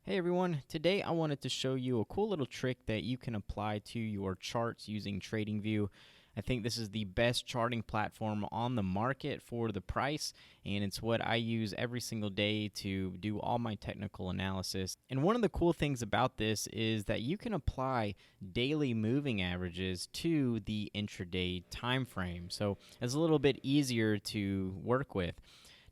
Hey everyone, today I wanted to show you a cool little trick that you can apply to your charts using TradingView. I think this is the best charting platform on the market for the price, and it's what I use every single day to do all my technical analysis. And one of the cool things about this is that you can apply daily moving averages to the intraday time frame, so it's a little bit easier to work with.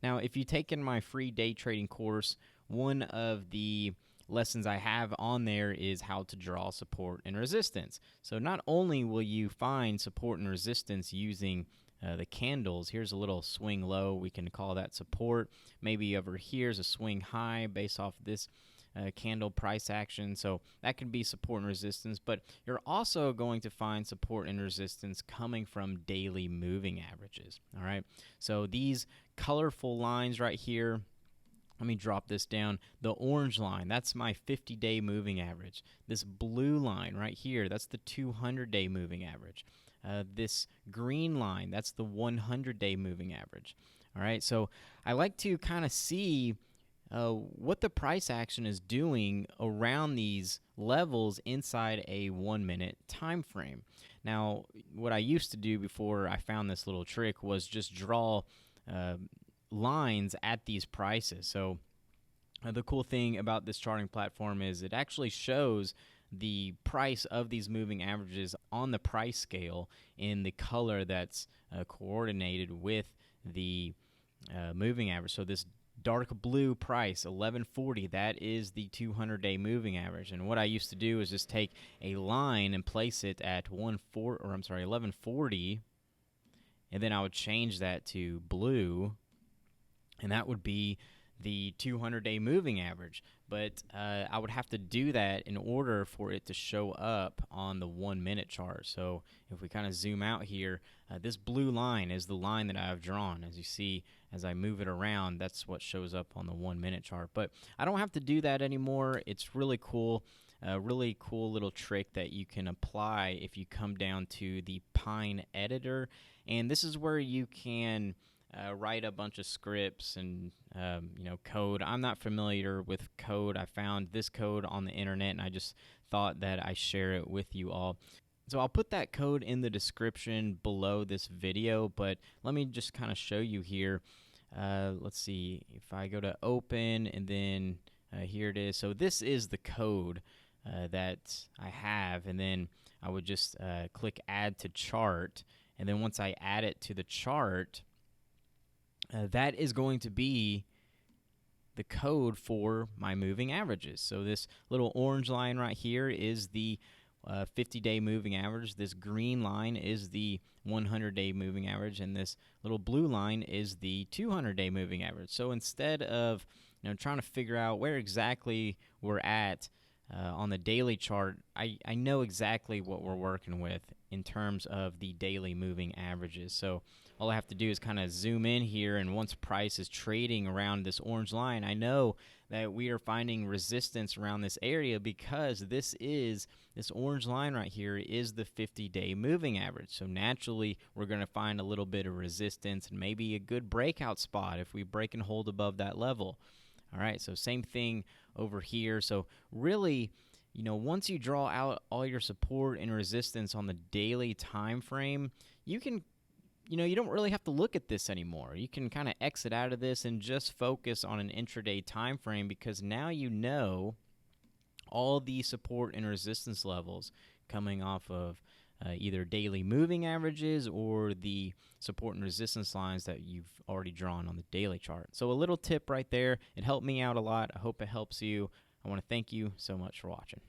Now, if you take in my free day trading course, one of the lessons I have on there is how to draw support and resistance. So not only will you find support and resistance using the candles, here's a little swing low, we can call that support. Maybe over here's a swing high based off this candle price action, so that could be support and resistance, but you're also going to find support and resistance coming from daily moving averages. All right, so these colorful lines right here, let me drop this down. The orange line, that's my 50-day moving average. This blue line right here, that's the 200-day moving average. This green line, that's the 100-day moving average. All right, so I like to kind of see what the price action is doing around these levels inside a 1-minute time frame. Now, what I used to do before I found this little trick was just draw lines at these prices. So the cool thing about this charting platform is it actually shows the price of these moving averages on the price scale in the color that's coordinated with the moving average. So this dark blue price, 1140, that is the 200-day moving average. And what I used to do is just take a line and place it at 1140, and then I would change that to blue, and that would be the 200-day moving average. But I would have to do that in order for it to show up on the 1-minute chart. So if we kind of zoom out here, this blue line is the line that I've drawn. As you see, as I move it around, that's what shows up on the 1-minute chart. But I don't have to do that anymore. It's really cool. A really cool little trick that you can apply if you come down to the Pine editor. And this is where you can write a bunch of scripts and code. I'm not familiar with code. I found this code on the internet, and I just thought that I share it with you all. So I'll put that code in the description below this video, but let me just kind of show you here. Let's see, if I go to open, and then here it is. So this is the code that I have, and then I would just click add to chart, and then once I add it to the chart, that is going to be the code for my moving averages. So this little orange line right here is the 50-day moving average. This green line is the 100-day moving average, and this little blue line is the 200-day moving average. So instead of trying to figure out where exactly we're at on the daily chart, I know exactly what we're working with in terms of the daily moving averages. So all I have to do is kind of zoom in here, and once price is trading around this orange line, I know that we are finding resistance around this area because this orange line right here is the 50-day moving average. So naturally, we're going to find a little bit of resistance and maybe a good breakout spot if we break and hold above that level. All right, so same thing over here. So really, once you draw out all your support and resistance on the daily time frame, you can, you don't really have to look at this anymore. You can kind of exit out of this and just focus on an intraday time frame, because now you know all the support and resistance levels coming off of either daily moving averages or the support and resistance lines that you've already drawn on the daily chart. So a little tip right there. It helped me out a lot. I hope it helps you. I want to thank you so much for watching.